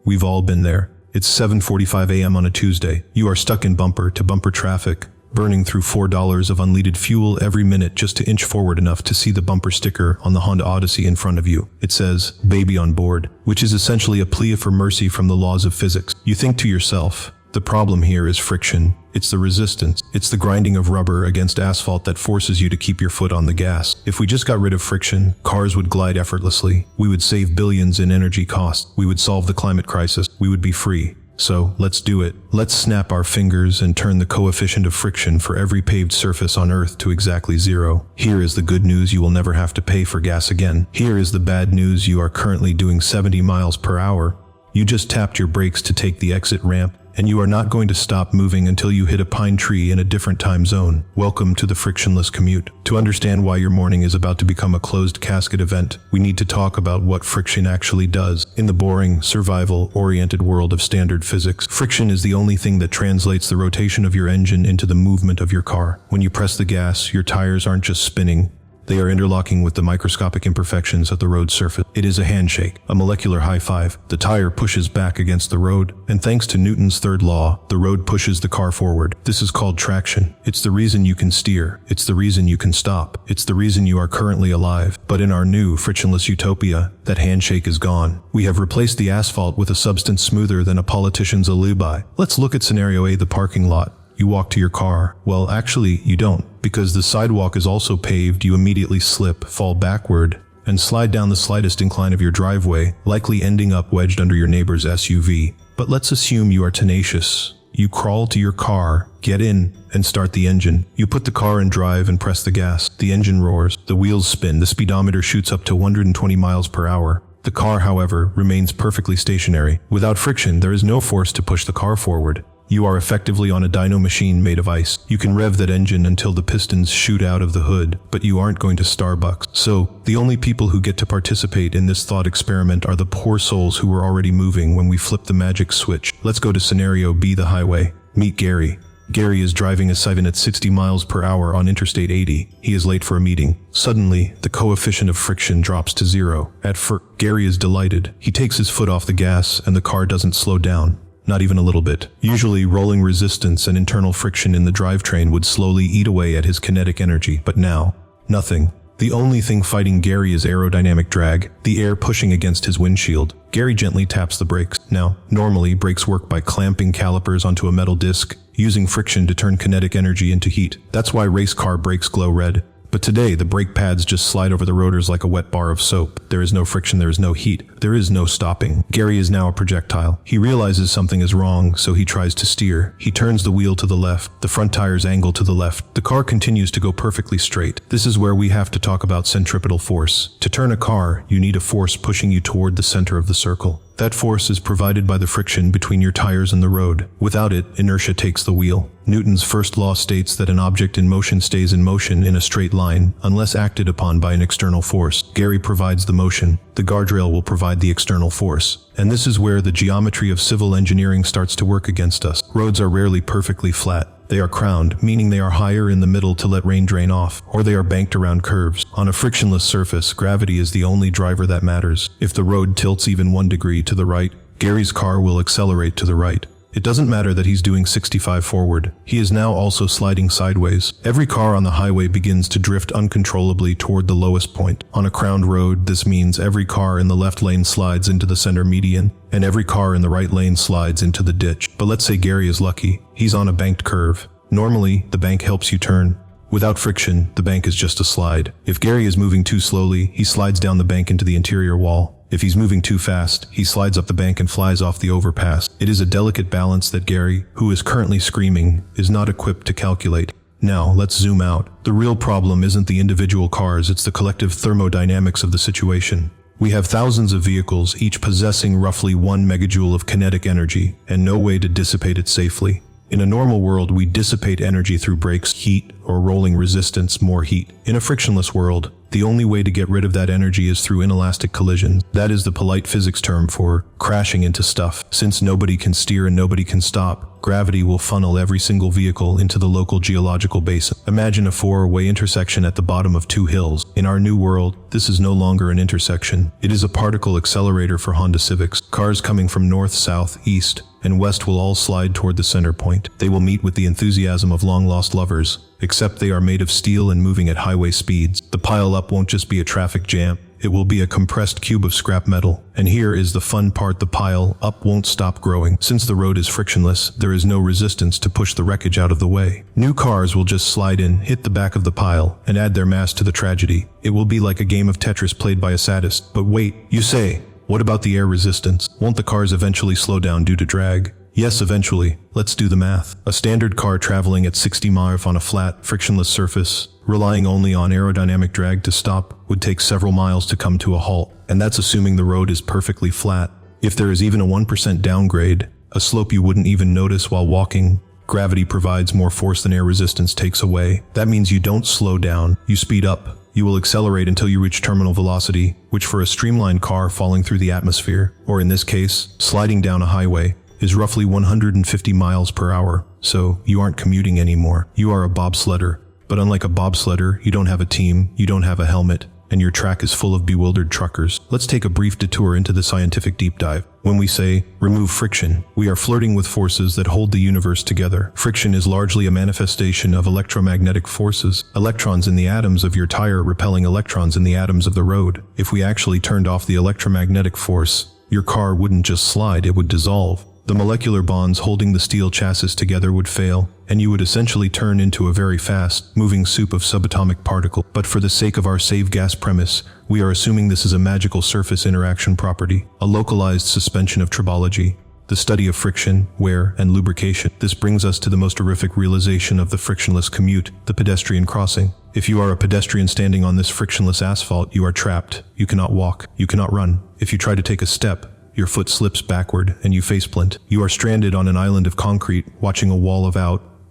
We've all been there. It's 7:45 a.m. on a Tuesday. You are stuck in bumper-to-bumper traffic, burning through $4 of unleaded fuel every minute just to inch forward enough to see the bumper sticker on the Honda Odyssey in front of you. It says, "Baby on board," which is essentially a plea for mercy from the laws of physics. You think to yourself, the problem here is friction. It's the resistance. It's the grinding of rubber against asphalt that forces you to keep your foot on the gas. If we just got rid of friction, cars would glide effortlessly. We would save billions in energy costs. We would solve the climate crisis. We would be free. So, let's do it. Let's snap our fingers and turn the coefficient of friction for every paved surface on Earth to exactly 0. Here is the good news: you will never have to pay for gas again. Here is the bad news: you are currently doing 70 miles per hour. You just tapped your brakes to take the exit ramp, and you are not going to stop moving until you hit a pine tree in a different time zone. Welcome to the frictionless commute. To understand why your morning is about to become a closed casket event, we need to talk about what friction actually does. In the boring, survival-oriented world of standard physics, friction is the only thing that translates the rotation of your engine into the movement of your car. When you press the gas, your tires aren't just spinning. They are interlocking with the microscopic imperfections of the road surface. It is a handshake, a molecular high five. The tire pushes back against the road, and thanks to Newton's third law, the road pushes the car forward. This is called traction. It's the reason you can steer. It's the reason you can stop. It's the reason you are currently alive. But in our new, frictionless utopia, that handshake is gone. We have replaced the asphalt with a substance smoother than a politician's alibi. Let's look at scenario A, the parking lot. You walk to your car. Well, actually, you don't. Because the sidewalk is also paved, you immediately slip, fall backward, and slide down the slightest incline of your driveway, likely ending up wedged under your neighbor's SUV. But let's assume you are tenacious. You crawl to your car, get in, and start the engine. You put the car in drive and press the gas. The engine roars, the wheels spin, the speedometer shoots up to 120 miles per hour. The car, however, remains perfectly stationary. Without friction, there is no force to push the car forward. You are effectively on a dyno machine made of ice. You can rev that engine until the pistons shoot out of the hood, but you aren't going to Starbucks. So, the only people who get to participate in this thought experiment are the poor souls who were already moving when we flip the magic switch. Let's go to scenario B, the highway. Meet Gary. Gary is driving a Sivan at 60 miles per hour on Interstate 80. He is late for a meeting. Suddenly, the coefficient of friction drops to 0. At first, Gary is delighted. He takes his foot off the gas, and the car doesn't slow down. Not even a little bit. Usually, rolling resistance and internal friction in the drivetrain would slowly eat away at his kinetic energy, but now, nothing. The only thing fighting Gary is aerodynamic drag, the air pushing against his windshield. Gary gently taps the brakes. Now, normally, brakes work by clamping calipers onto a metal disc, using friction to turn kinetic energy into heat. That's why race car brakes glow red. But today, the brake pads just slide over the rotors like a wet bar of soap. There is no friction, there is no heat, there is no stopping. Gary is now a projectile. He realizes something is wrong, so he tries to steer. He turns the wheel to the left, the front tires angle to the left. The car continues to go perfectly straight. This is where we have to talk about centripetal force. To turn a car, you need a force pushing you toward the center of the circle. That force is provided by the friction between your tires and the road. Without it, inertia takes the wheel. Newton's first law states that an object in motion stays in motion in a straight line, unless acted upon by an external force. Gary provides the motion. The guardrail will provide the external force. And this is where the geometry of civil engineering starts to work against us. Roads are rarely perfectly flat. They are crowned, meaning they are higher in the middle to let rain drain off, or they are banked around curves. On a frictionless surface, gravity is the only driver that matters. If the road tilts even 1 degree to the right, Gary's car will accelerate to the right. It doesn't matter that he's doing 65 forward. He is now also sliding sideways. Every car on the highway begins to drift uncontrollably toward the lowest point. On a crowned road, this means every car in the left lane slides into the center median, and every car in the right lane slides into the ditch. But let's say Gary is lucky. He's on a banked curve. Normally, the bank helps you turn. Without friction, the bank is just a slide. If Gary is moving too slowly, he slides down the bank into the interior wall. If he's moving too fast, he slides up the bank and flies off the overpass. It is a delicate balance that Gary, who is currently screaming, is not equipped to calculate. Now, let's zoom out. The real problem isn't the individual cars, it's the collective thermodynamics of the situation. We have thousands of vehicles, each possessing roughly 1 megajoule of kinetic energy, and no way to dissipate it safely. In a normal world, we dissipate energy through brakes, heat, or rolling resistance, more heat. In a frictionless world, the only way to get rid of that energy is through inelastic collisions. That is the polite physics term for crashing into stuff. Since nobody can steer and nobody can stop, gravity will funnel every single vehicle into the local geological basin. Imagine a 4-way intersection at the bottom of 2 hills. In our new world, this is no longer an intersection. It is a particle accelerator for Honda Civics. Cars coming from north, south, east, and west will all slide toward the center point. They will meet with the enthusiasm of long-lost lovers, except they are made of steel and moving at highway speeds. The pile-up won't just be a traffic jam. It will be a compressed cube of scrap metal. And here is the fun part: the pile up won't stop growing. Since the road is frictionless, there is no resistance to push the wreckage out of the way. New cars will just slide in, hit the back of the pile, and add their mass to the tragedy. It will be like a game of Tetris played by a sadist. But wait, you say, what about the air resistance? Won't the cars eventually slow down due to drag? Yes, eventually. Let's do the math. A standard car traveling at 60 miles on a flat, frictionless surface, relying only on aerodynamic drag to stop, would take several miles to come to a halt. And that's assuming the road is perfectly flat. If there is even a 1% downgrade, a slope you wouldn't even notice while walking, gravity provides more force than air resistance takes away. That means you don't slow down, you speed up. You will accelerate until you reach terminal velocity, which for a streamlined car falling through the atmosphere, or in this case, sliding down a highway, is roughly 150 miles per hour. So you aren't commuting anymore. You are a bobsledder. But unlike a bobsledder, you don't have a team, you don't have a helmet, and your track is full of bewildered truckers. Let's take a brief detour into the scientific deep dive. When we say, remove friction, we are flirting with forces that hold the universe together. Friction is largely a manifestation of electromagnetic forces, electrons in the atoms of your tire repelling electrons in the atoms of the road. If we actually turned off the electromagnetic force, your car wouldn't just slide, it would dissolve. The molecular bonds holding the steel chassis together would fail, and you would essentially turn into a very fast, moving soup of subatomic particles. But for the sake of our save gas premise, we are assuming this is a magical surface interaction property, a localized suspension of tribology, the study of friction, wear, and lubrication. This brings us to the most horrific realization of the frictionless commute, the pedestrian crossing. If you are a pedestrian standing on this frictionless asphalt, you are trapped. You cannot walk. You cannot run. If you try to take a step, your foot slips backward and you faceplant. You are stranded on an island of concrete, watching a wall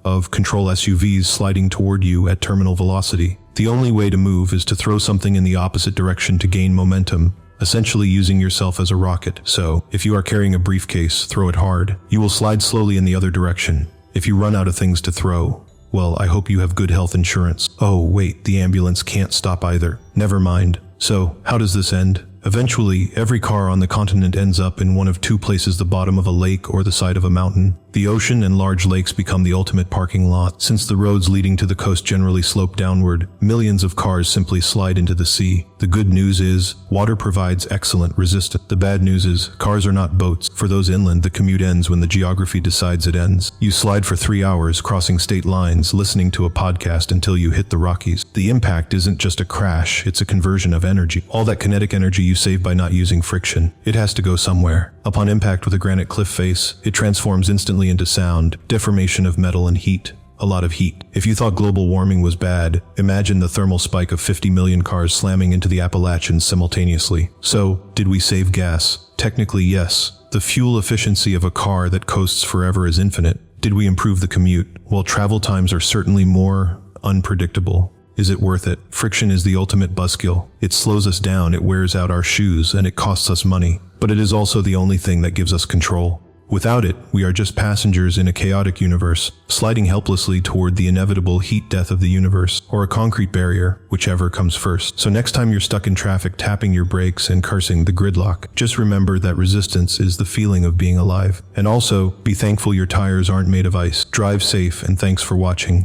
of control SUVs sliding toward you at terminal velocity. The only way to move is to throw something in the opposite direction to gain momentum, essentially using yourself as a rocket. So, if you are carrying a briefcase, throw it hard. You will slide slowly in the other direction. If you run out of things to throw, well, I hope you have good health insurance. Oh, wait, the ambulance can't stop either. Never mind. So, how does this end? Eventually, every car on the continent ends up in one of two places: the bottom of a lake or the side of a mountain. The ocean and large lakes become the ultimate parking lot. Since the roads leading to the coast generally slope downward, millions of cars simply slide into the sea. The good news is, water provides excellent resistance. The bad news is, cars are not boats. For those inland, the commute ends when the geography decides it ends. You slide for 3 hours, crossing state lines, listening to a podcast until you hit the Rockies. The impact isn't just a crash, it's a conversion of energy. All that kinetic energy you save by not using friction, it has to go somewhere. Upon impact with a granite cliff face, it transforms instantly into sound, deformation of metal, and heat. A lot of heat. If you thought global warming was bad, imagine the thermal spike of 50 million cars slamming into the Appalachians simultaneously. So, did we save gas? Technically, yes. The fuel efficiency of a car that coasts forever is infinite. Did we improve the commute? Well, travel times are certainly more unpredictable. Is it worth it? Friction is the ultimate buzzkill. It slows us down, it wears out our shoes, and it costs us money. But it is also the only thing that gives us control. Without it, we are just passengers in a chaotic universe, sliding helplessly toward the inevitable heat death of the universe, or a concrete barrier, whichever comes first. So next time you're stuck in traffic tapping your brakes and cursing the gridlock, just remember that resistance is the feeling of being alive. And also, be thankful your tires aren't made of ice. Drive safe, and thanks for watching.